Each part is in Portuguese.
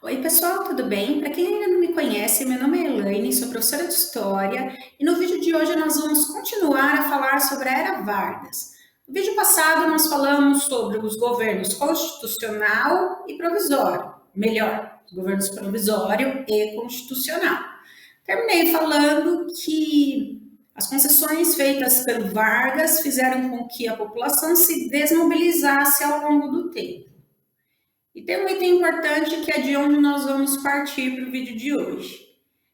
Oi, pessoal, tudo bem? Para quem ainda não me conhece, meu nome é Elaine, sou professora de História e no vídeo de hoje nós vamos continuar a falar sobre a Era Vargas. No vídeo passado nós falamos sobre os governos constitucional e provisório, melhor, os governos provisório e constitucional. Terminei falando que as concessões feitas pelo Vargas fizeram com que a população se desmobilizasse ao longo do tempo. E tem um item importante que é de onde nós vamos partir para o vídeo de hoje.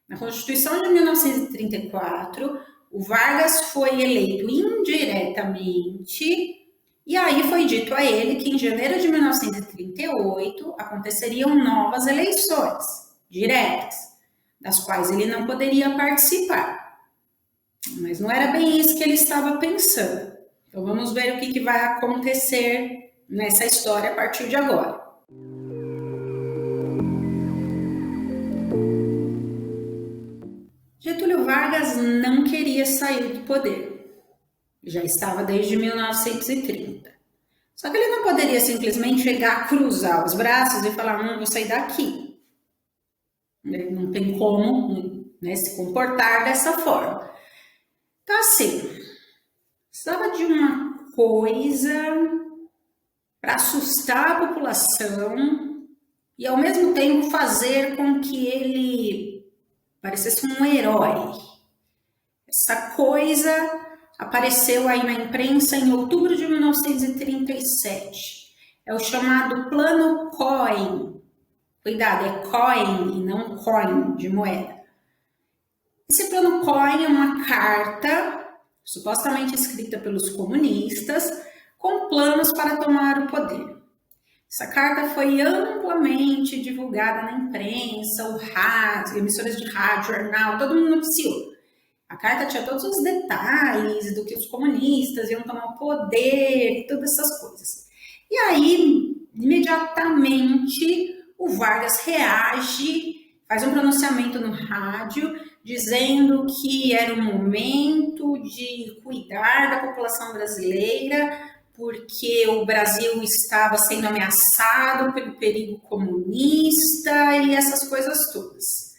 Na Constituição de 1934, o Vargas foi eleito indiretamente, e aí foi dito a ele que em janeiro de 1938 aconteceriam novas eleições diretas, das quais ele não poderia participar. Mas não era bem isso que ele estava pensando. Então vamos ver o que vai acontecer nessa história a partir de agora. Getúlio Vargas não queria sair do poder. Já estava desde 1930. Só que ele não poderia simplesmente chegar, cruzar os braços e falar: não, vou sair daqui. Ele não tem como, né, se comportar dessa forma. Então, assim, precisava de uma coisa para assustar a população e, ao mesmo tempo, fazer com que ele parecesse um herói. Essa coisa apareceu aí na imprensa em outubro de 1937. É o chamado Plano Cohen. Cuidado, é Cohen e não coin de moeda. Esse Plano Cohen é uma carta supostamente escrita pelos comunistas com planos para tomar o poder. Essa carta foi amplamente divulgada na imprensa, o rádio, emissoras de rádio, jornal, todo mundo noticiou. A carta tinha todos os detalhes do que os comunistas iam tomar o poder e todas essas coisas. E aí, imediatamente, o Vargas reage, faz um pronunciamento no rádio, dizendo que era o momento de cuidar da população brasileira, porque o Brasil estava sendo ameaçado pelo perigo comunista e essas coisas todas.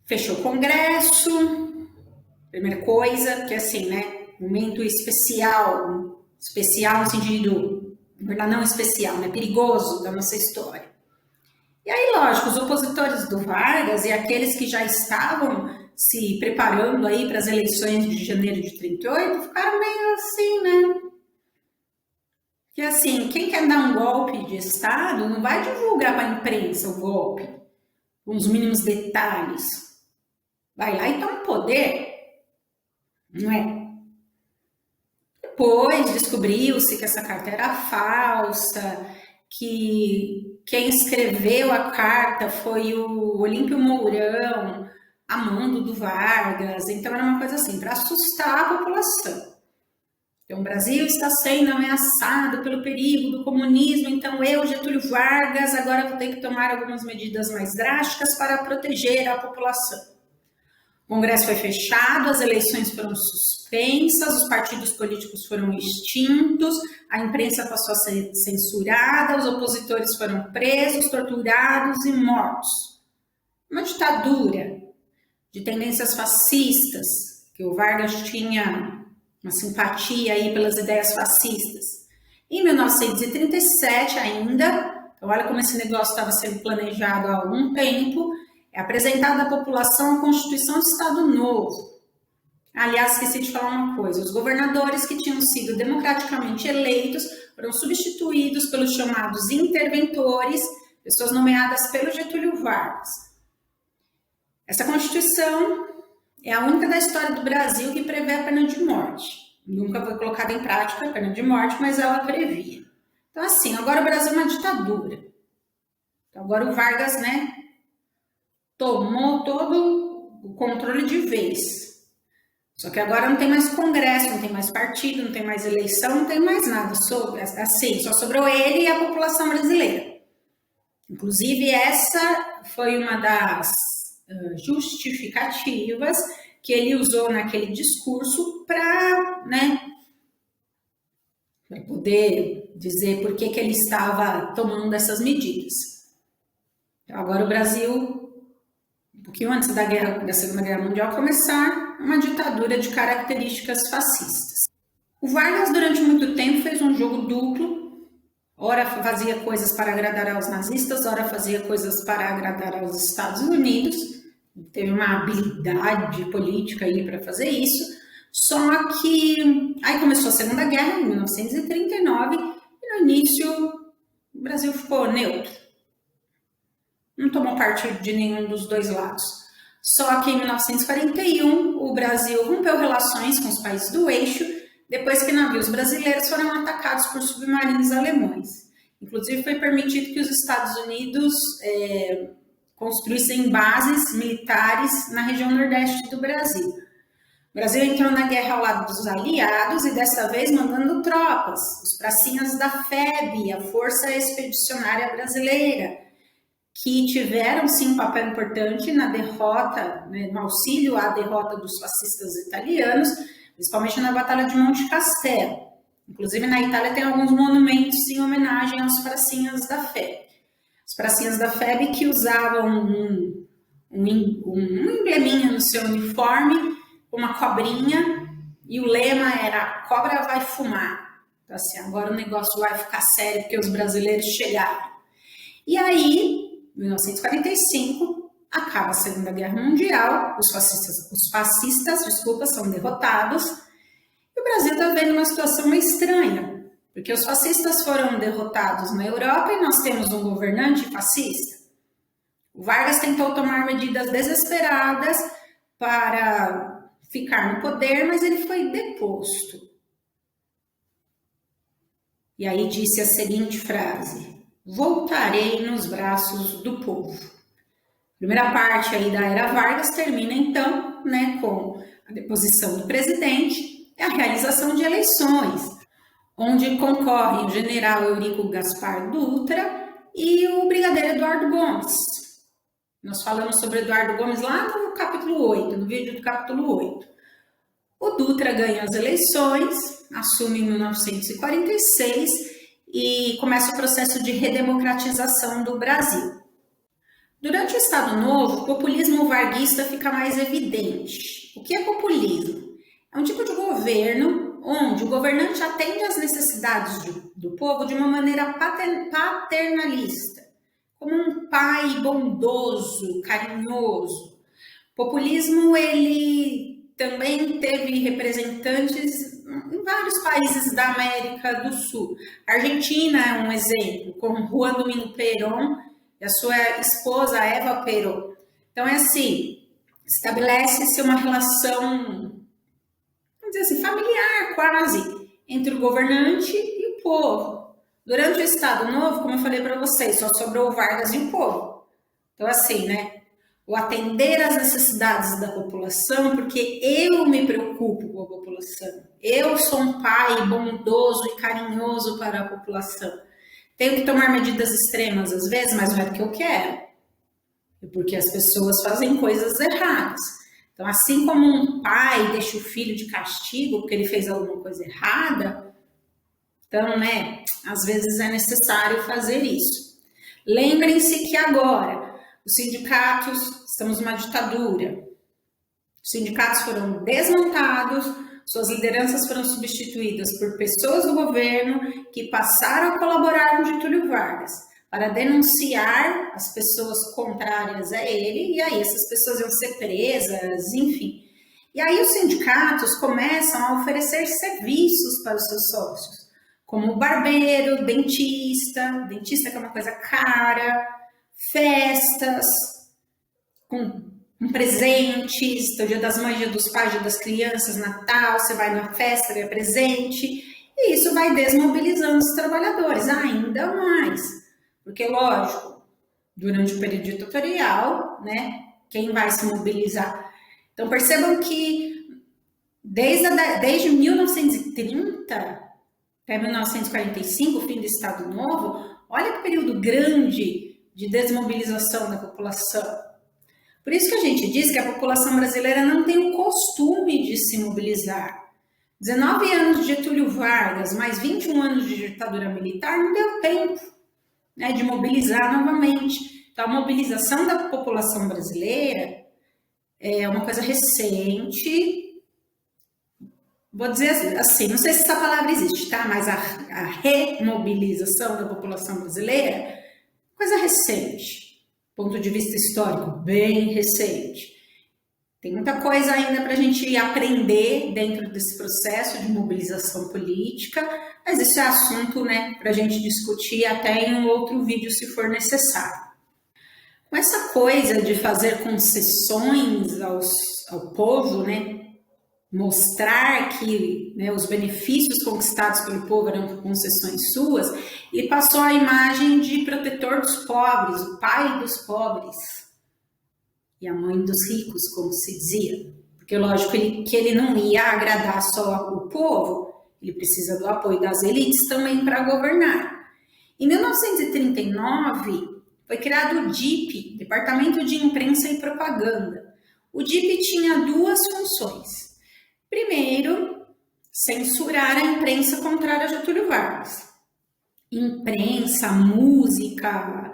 Fechou o Congresso, primeira coisa, que assim, né, momento especial no sentido, na verdade não especial, né, perigoso da nossa história. E aí, lógico, os opositores do Vargas e aqueles que já estavam se preparando aí para as eleições de janeiro de 38 ficaram meio assim, né? Que assim, quem quer dar um golpe de Estado não vai divulgar para a imprensa o golpe, com os mínimos detalhes. Vai lá e toma poder, não é? Depois descobriu-se que essa carta era falsa, que quem escreveu a carta foi o Olímpio Mourão, amando do Vargas. Então era uma coisa assim, para assustar a população. Então, o Brasil está sendo ameaçado pelo perigo do comunismo, então eu, Getúlio Vargas, agora vou ter que tomar algumas medidas mais drásticas para proteger a população. O Congresso foi fechado, as eleições foram suspensas, os partidos políticos foram extintos, a imprensa passou a ser censurada, os opositores foram presos, torturados e mortos. Uma ditadura de tendências fascistas, que o Vargas tinha uma simpatia aí pelas ideias fascistas. Em 1937 ainda, então olha como esse negócio estava sendo planejado há algum tempo, é apresentada à população a Constituição de Estado Novo. Aliás, esqueci de falar uma coisa, os governadores que tinham sido democraticamente eleitos foram substituídos pelos chamados interventores, pessoas nomeadas pelo Getúlio Vargas. Essa Constituição é a única da história do Brasil que prevê a pena de morte. Nunca foi colocada em prática a pena de morte, mas ela previa. Então, assim, agora o Brasil é uma ditadura. Então, agora o Vargas, né, tomou todo o controle de vez. Só que agora não tem mais congresso, não tem mais partido, não tem mais eleição, não tem mais nada sobre, assim, só sobrou ele e a população brasileira. Inclusive, essa foi uma das justificativas que ele usou naquele discurso para, né, poder dizer por que ele estava tomando essas medidas. Agora o Brasil, um pouquinho antes da Segunda Guerra Mundial começar, uma ditadura de características fascistas. O Vargas, durante muito tempo, fez um jogo duplo. Ora fazia coisas para agradar aos nazistas, ora fazia coisas para agradar aos Estados Unidos. Teve uma habilidade política aí para fazer isso. Só que aí começou a Segunda Guerra, em 1939, e no início o Brasil ficou neutro. Não tomou parte de nenhum dos dois lados. Só que em 1941 o Brasil rompeu relações com os países do eixo, depois que navios brasileiros foram atacados por submarinos alemães. Inclusive foi permitido que os Estados Unidos construíssem bases militares na região nordeste do Brasil. O Brasil entrou na guerra ao lado dos aliados e dessa vez mandando tropas, os pracinhas da FEB, a Força Expedicionária Brasileira, que tiveram sim um papel importante na derrota, né, no auxílio à derrota dos fascistas italianos, principalmente na Batalha de Monte Castelo. Inclusive na Itália tem alguns monumentos em homenagem aos pracinhas da FEB. Os pracinhas da FEB que usavam um embleminha no seu uniforme, uma cobrinha, e o lema era "Cobra vai fumar". Então, assim, agora o negócio vai ficar sério porque os brasileiros chegaram. E aí, em 1945, acaba a Segunda Guerra Mundial, os fascistas, são derrotados, e o Brasil está vendo uma situação meio estranha, porque os fascistas foram derrotados na Europa e nós temos um governante fascista. O Vargas tentou tomar medidas desesperadas para ficar no poder, mas ele foi deposto. E aí disse a seguinte frase: "Voltarei nos braços do povo". A primeira parte aí da era Vargas termina então, né, com a deposição do presidente e a realização de eleições, onde concorrem o general Eurico Gaspar Dutra e o brigadeiro Eduardo Gomes. Nós falamos sobre Eduardo Gomes lá no capítulo 8, no vídeo do capítulo 8. O Dutra ganha as eleições, assume em 1946 e começa o processo de redemocratização do Brasil. Durante o Estado Novo, o populismo varguista fica mais evidente. O que é populismo? É um tipo de governo onde o governante atende às necessidades do povo de uma maneira paternalista, como um pai bondoso, carinhoso. O populismo, ele também teve representantes em vários países da América do Sul. A Argentina é um exemplo, com Juan Domingo Perón e a sua esposa Eva Perón. Então é assim, estabelece-se uma relação, vamos dizer assim, familiar quase, entre o governante e o povo. Durante o Estado Novo, como eu falei para vocês, só sobrou o Vargas e o povo. Então assim, né, o atender às necessidades da população, porque eu me preocupo com a população. Eu sou um pai bondoso e carinhoso para a população. Tenho que tomar medidas extremas às vezes, mas não é porque eu quero. É porque as pessoas fazem coisas erradas. Então, assim como um pai deixa o filho de castigo porque ele fez alguma coisa errada, então, né, às vezes é necessário fazer isso. Lembrem-se que agora os sindicatos, estamos numa ditadura. Os sindicatos foram desmontados, suas lideranças foram substituídas por pessoas do governo que passaram a colaborar com Getúlio Vargas para denunciar as pessoas contrárias a ele, e aí essas pessoas iam ser presas, enfim. E aí os sindicatos começam a oferecer serviços para os seus sócios, como barbeiro, dentista que é uma coisa cara, festas, com presentes, então Dia das Mães, Dia dos Pais, Dia das Crianças, Natal, você vai na festa, ganha presente, e isso vai desmobilizando os trabalhadores ainda mais, porque lógico, durante o período ditatorial, né, quem vai se mobilizar? Então percebam que desde 1930 até 1945, o fim do Estado Novo, olha que período grande de desmobilização da população. Por isso que a gente diz que a população brasileira não tem o costume de se mobilizar. 19 anos de Getúlio Vargas, mais 21 anos de ditadura militar, não deu tempo, né, de mobilizar novamente. Então, a mobilização da população brasileira é uma coisa recente, vou dizer assim, não sei se essa palavra existe, tá? Mas a remobilização da população brasileira, coisa recente, ponto de vista histórico, bem recente. Tem muita coisa ainda para a gente aprender dentro desse processo de mobilização política, mas esse é assunto, né, para a gente discutir até em um outro vídeo, se for necessário. Com essa coisa de fazer concessões ao povo, né, mostrar que, né, os benefícios conquistados pelo povo eram concessões suas, e passou a imagem de protetor dos pobres, o pai dos pobres e a mãe dos ricos, como se dizia. Porque, lógico, que ele não ia agradar só o povo, ele precisa do apoio das elites também para governar. Em 1939, foi criado o DIP, Departamento de Imprensa e Propaganda. O DIP tinha duas funções. Primeiro, censurar a imprensa contrária a Getúlio Vargas. Imprensa, música,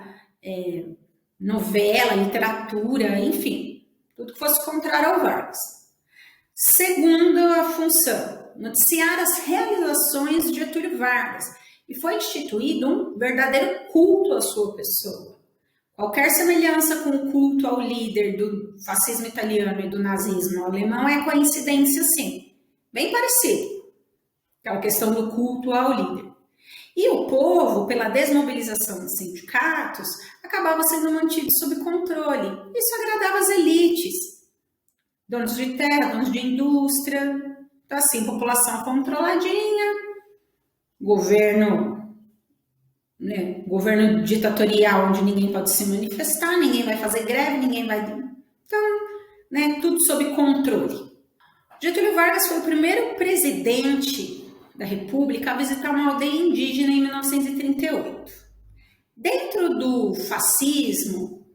novela, literatura, enfim, tudo que fosse contrário ao Vargas. Segunda função, noticiar as realizações de Getúlio Vargas, e foi instituído um verdadeiro culto à sua pessoa. Qualquer semelhança com o culto ao líder do fascismo italiano e do nazismo alemão é coincidência, sim, bem parecido, aquela questão do culto ao líder. E o povo, pela desmobilização dos sindicatos, acabava sendo mantido sob controle. Isso agradava as elites, donos de terra, donos de indústria. Então, assim, população controladinha, governo ditatorial, onde ninguém pode se manifestar, ninguém vai fazer greve, ninguém vai... Então, né, tudo sob controle. Getúlio Vargas foi o primeiro presidente da República a visitar uma aldeia indígena em 1938. Dentro do fascismo,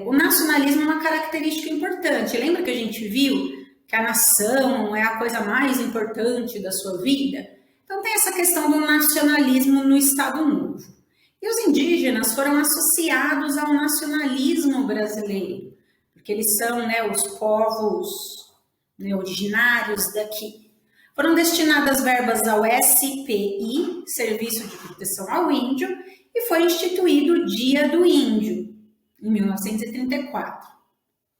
o nacionalismo é uma característica importante. Lembra que a gente viu que a nação é a coisa mais importante da sua vida? Então tem essa questão do nacionalismo no Estado Novo. E os indígenas foram associados ao nacionalismo brasileiro, porque eles são, né, os povos, né, originários daqui. Foram destinadas verbas ao SPI, Serviço de Proteção ao Índio, e foi instituído o Dia do Índio, em 1934,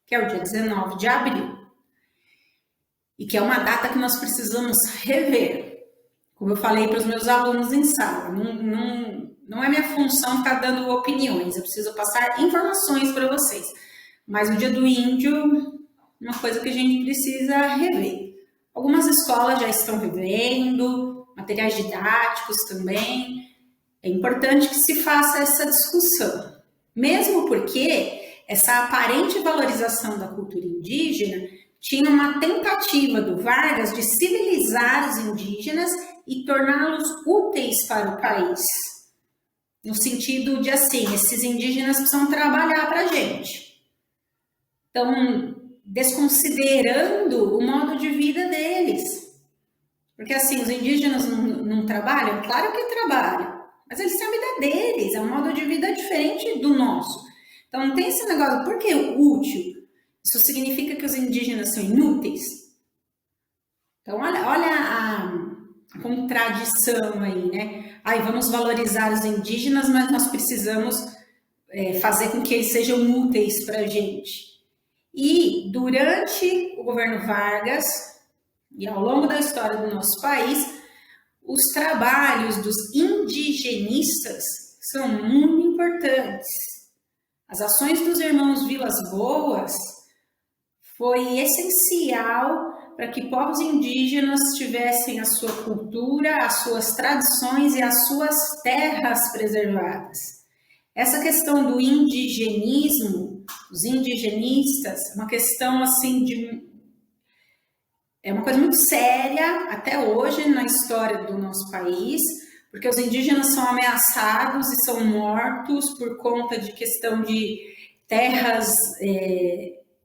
que é o dia 19 de abril, e que é uma data que nós precisamos rever. Como eu falei para os meus alunos em sala, não é minha função ficar dando opiniões, eu preciso passar informações para vocês. Mas o Dia do Índio é uma coisa que a gente precisa rever. Algumas escolas já estão revendo, materiais didáticos também. É importante que se faça essa discussão, mesmo porque essa aparente valorização da cultura indígena tinha uma tentativa do Vargas de civilizar os indígenas e torná-los úteis para o país. No sentido de, assim, esses indígenas precisam trabalhar para a gente. Então, desconsiderando o modo de vida deles. Porque, assim, os indígenas não trabalham? Claro que trabalham, mas eles têm a vida deles, é um modo de vida diferente do nosso. Então, não tem esse negócio, por que útil? Isso significa que os indígenas são inúteis? Então, olha a contradição aí, né? Aí, vamos valorizar os indígenas, mas nós precisamos fazer com que eles sejam úteis para a gente. E durante o governo Vargas, e ao longo da história do nosso país, os trabalhos dos indigenistas são muito importantes. As ações dos irmãos Vilas Boas foi essencial para que povos indígenas tivessem a sua cultura, as suas tradições e as suas terras preservadas. Essa questão do indigenismo, os indigenistas, é uma questão assim é uma coisa muito séria até hoje na história do nosso país, porque os indígenas são ameaçados e são mortos por conta de questão de terras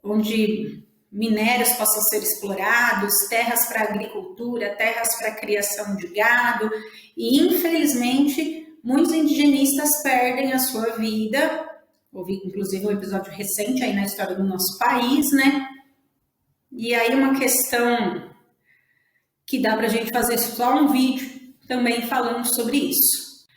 onde minérios possam ser explorados, terras para agricultura, terras para criação de gado, e infelizmente muitos indigenistas perdem a sua vida houve inclusive um episódio recente aí na história do nosso país, né? E aí uma questão que dá pra gente fazer só um vídeo também falando sobre isso.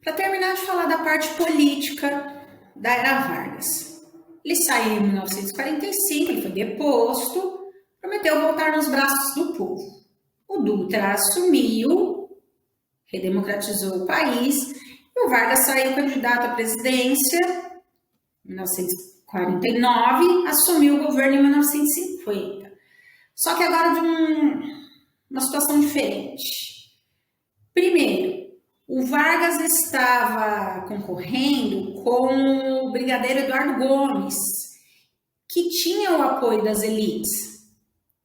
Para terminar de falar da parte política da era Vargas. Ele saiu em 1945, ele foi deposto, prometeu voltar nos braços do povo. O Dutra assumiu, redemocratizou o país, e o Vargas saiu candidato à presidência em 1949, assumiu o governo em 1950. Só que agora de uma situação diferente. Primeiro, o Vargas estava concorrendo com o brigadeiro Eduardo Gomes, que tinha o apoio das elites.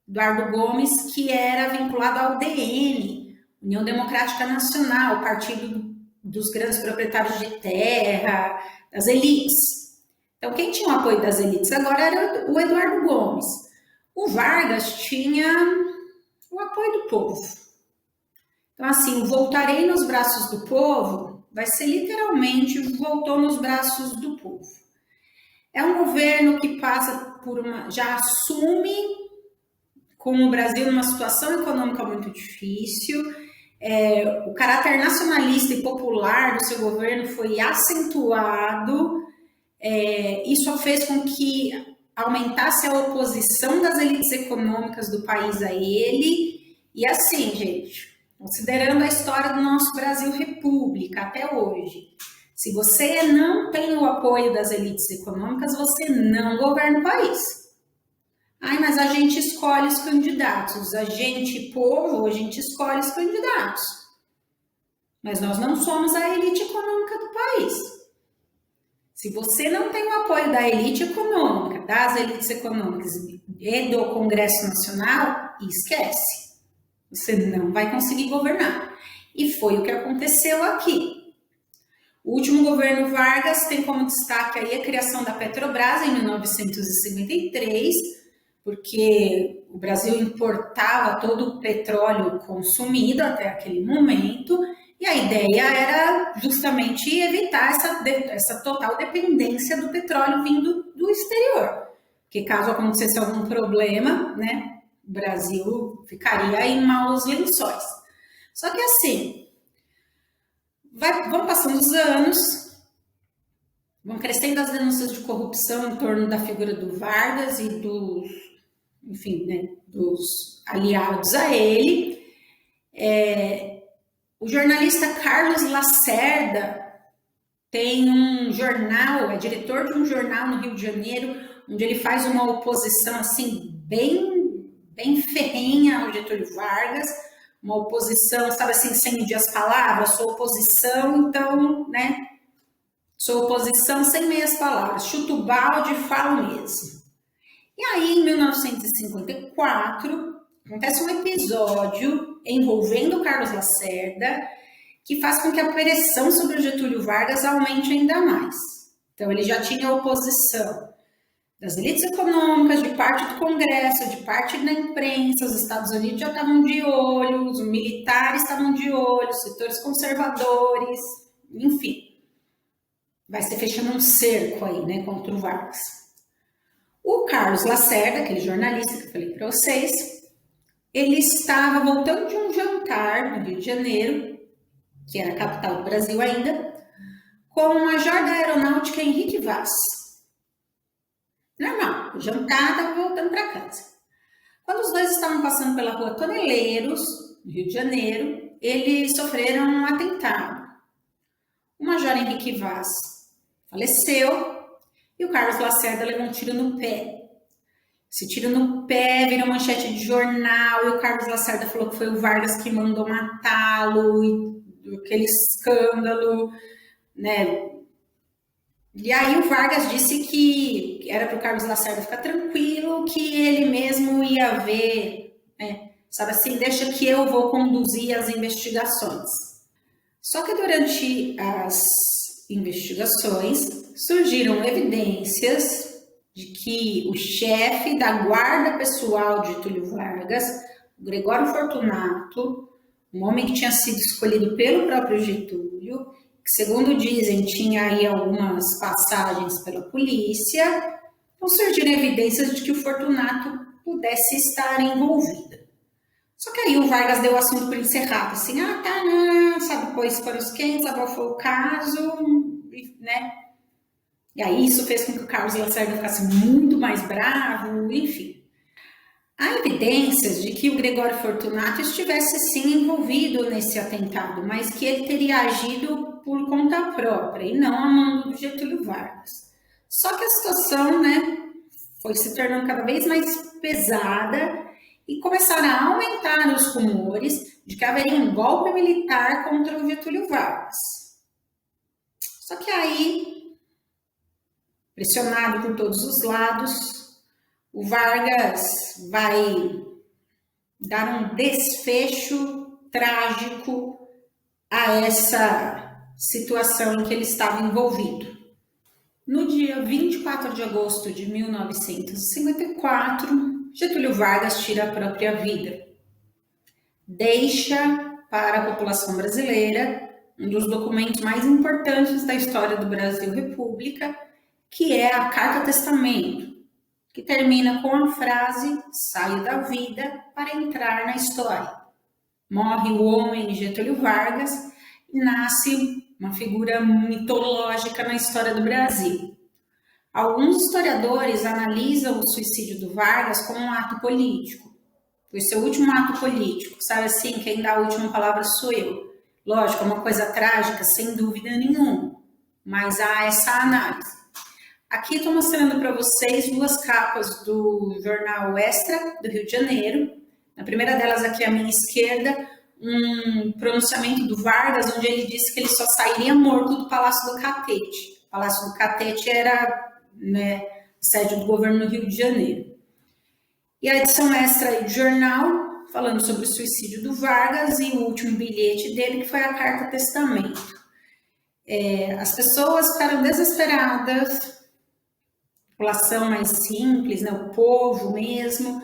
Eduardo Gomes, que era vinculado ao UDN, União Democrática Nacional, partido dos grandes proprietários de terra, das elites. Então, quem tinha o apoio das elites agora era o Eduardo Gomes. O Vargas tinha o apoio do povo. Então, assim, voltarei nos braços do povo vai ser literalmente voltou nos braços do povo. É um governo que passa por já assume com o Brasil numa situação econômica muito difícil. O caráter nacionalista e popular do seu governo foi acentuado. Isso fez com que aumentasse a oposição das elites econômicas do país a ele. E assim, gente, considerando a história do nosso Brasil República até hoje, se você não tem o apoio das elites econômicas, você não governa o país. Ai, mas a gente escolhe os candidatos, a gente, povo, a gente escolhe os candidatos. Mas nós não somos a elite econômica do país. Se você não tem o apoio da elite econômica, das elites econômicas e do Congresso Nacional, esquece. Você não vai conseguir governar. E foi o que aconteceu aqui. O último governo Vargas tem como destaque aí a criação da Petrobras em 1953, porque o Brasil importava todo o petróleo consumido até aquele momento, e a ideia era justamente evitar essa total dependência do petróleo vindo do exterior. Porque caso acontecesse algum problema, né, o Brasil ficaria em maus lençóis. Só que assim, vão passando os anos, vão crescendo as denúncias de corrupção em torno da figura do Vargas e dos, enfim, né, dos aliados a ele. O jornalista Carlos Lacerda tem um jornal, é diretor de um jornal no Rio de Janeiro, onde ele faz uma oposição assim bem ferrenha ao Getúlio Vargas, uma oposição, sabe assim, sem medir as palavras, sou oposição, então, né, sou oposição sem meias palavras, chuto o balde e falo mesmo. E aí, em 1954, acontece um episódio envolvendo o Carlos Lacerda, que faz com que a pressão sobre o Getúlio Vargas aumente ainda mais. Então, ele já tinha oposição das elites econômicas, de parte do Congresso, de parte da imprensa, os Estados Unidos já estavam de olho, os militares estavam de olho, os setores conservadores, enfim. Vai se fechando um cerco aí, né, contra o Vargas. O Carlos Lacerda, aquele jornalista que eu falei para vocês, ele estava voltando de um jantar no Rio de Janeiro, que era a capital do Brasil ainda, com o major da aeronáutica Henrique Vaz. Normal, o jantar estava voltando para casa. Quando os dois estavam passando pela rua Toneleiros, no Rio de Janeiro, eles sofreram um atentado. O major Henrique Vaz faleceu e o Carlos Lacerda levou um tiro no pé. Esse tiro no pé virou manchete de jornal e o Carlos Lacerda falou que foi o Vargas que mandou matá-lo, e aquele escândalo, né? E aí o Vargas disse que era para o Carlos Lacerda ficar tranquilo, que ele mesmo ia ver, né? Sabe assim, deixa que eu vou conduzir as investigações. Só que durante as investigações surgiram evidências de que o chefe da guarda pessoal de Getúlio Vargas, o Gregório Fortunato, um homem que tinha sido escolhido pelo próprio Getúlio, que, segundo dizem, tinha aí algumas passagens pela polícia, então surgiram evidências de que o Fortunato pudesse estar envolvido. Só que aí o Vargas deu o assunto por encerrado, assim, tá, não, sabe, pôs panos quentes, abafou o caso, né? E aí isso fez com que o Carlos Lacerda ficasse muito mais bravo, enfim. Há evidências de que o Gregório Fortunato estivesse sim envolvido nesse atentado, mas que ele teria agido por conta própria e não a mando do Getúlio Vargas. Só que a situação, né, foi se tornando cada vez mais pesada e começaram a aumentar os rumores de que haveria um golpe militar contra o Getúlio Vargas. Só que aí, pressionado por todos os lados, o Vargas vai dar um desfecho trágico a essa situação em que ele estava envolvido. No dia 24 de agosto de 1954, Getúlio Vargas tira a própria vida. Deixa para a população brasileira um dos documentos mais importantes da história do Brasil República, que é a Carta Testamento, que termina com a frase: saio da vida para entrar na história. Morre o homem Getúlio Vargas e nasce uma figura mitológica na história do Brasil. Alguns historiadores analisam o suicídio do Vargas como um ato político. Foi seu último ato político, sabe assim, quem dá a última palavra sou eu. Lógico, é uma coisa trágica, sem dúvida nenhuma, mas há essa análise. Aqui estou mostrando para vocês duas capas do jornal Extra, do Rio de Janeiro. Na primeira delas, aqui à minha esquerda, um pronunciamento do Vargas, onde ele disse que ele só sairia morto do Palácio do Catete. O Palácio do Catete era, né, sede do governo do Rio de Janeiro. E a edição extra do jornal, falando sobre o suicídio do Vargas, e o último bilhete dele, que foi a Carta Testamento. As pessoas ficaram desesperadas, população mais simples, né, o povo mesmo,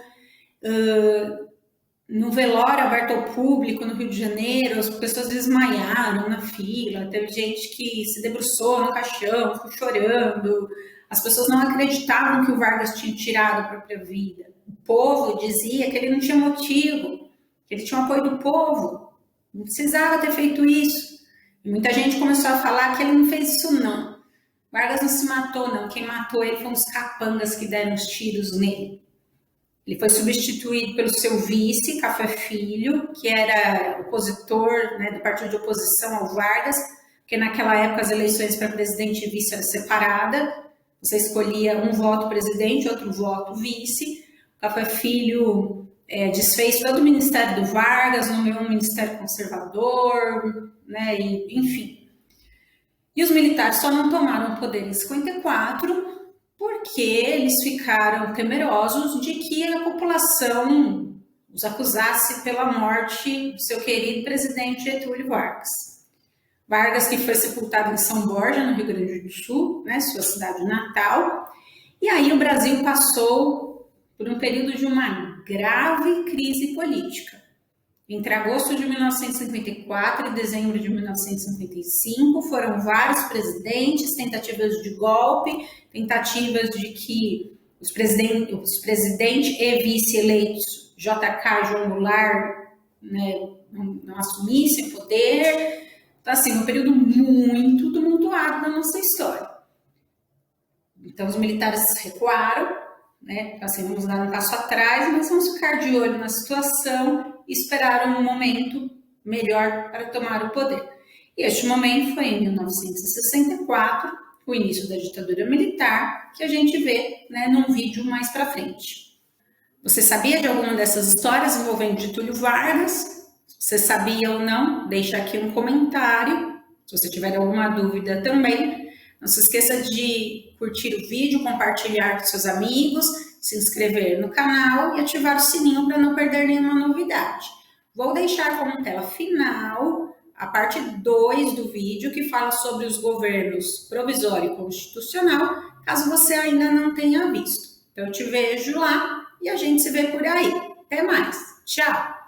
no velório aberto ao público no Rio de Janeiro, as pessoas desmaiaram na fila, teve gente que se debruçou no caixão, ficou chorando, as pessoas não acreditavam que o Vargas tinha tirado a própria vida. O povo dizia que ele não tinha motivo, que ele tinha o apoio do povo, não precisava ter feito isso. E muita gente começou a falar que ele não fez isso não. Vargas não se matou, não. Quem matou ele foram os capangas que deram os tiros nele. Ele foi substituído pelo seu vice, Café Filho, que era opositor, né, do partido de oposição ao Vargas, porque naquela época as eleições para presidente e vice eram separadas. Você escolhia um voto presidente, outro voto vice. O Café Filho desfez todo o ministério do Vargas, nomeou um ministério conservador, né, e, enfim. E os militares só não tomaram o poder em 54 porque eles ficaram temerosos de que a população os acusasse pela morte do seu querido presidente Getúlio Vargas. Vargas, que foi sepultado em São Borja, no Rio Grande do Sul, né, sua cidade natal. E aí o Brasil passou por um período de uma grave crise política. Entre agosto de 1954 e dezembro de 1955, foram vários presidentes, tentativas de golpe, tentativas de que os presidentes e vice-eleitos JK e João Goulart, né, não assumissem poder. Então, assim, um período muito tumultuado na nossa história. Então, os militares recuaram, né, assim, vamos dar um passo atrás, mas vamos ficar de olho na situação e esperaram um momento melhor para tomar o poder. E este momento foi em 1964, o início da ditadura militar, que a gente vê, né, num vídeo mais para frente. Você sabia de alguma dessas histórias envolvendo Getúlio Vargas? Se você sabia ou não, deixa aqui um comentário. Se você tiver alguma dúvida também, não se esqueça de curtir o vídeo, compartilhar com seus amigos, se inscrever no canal e ativar o sininho para não perder nenhuma novidade. Vou deixar como tela final a parte 2 do vídeo, que fala sobre os governos provisório e constitucional, caso você ainda não tenha visto. Então, eu te vejo lá e a gente se vê por aí. Até mais. Tchau!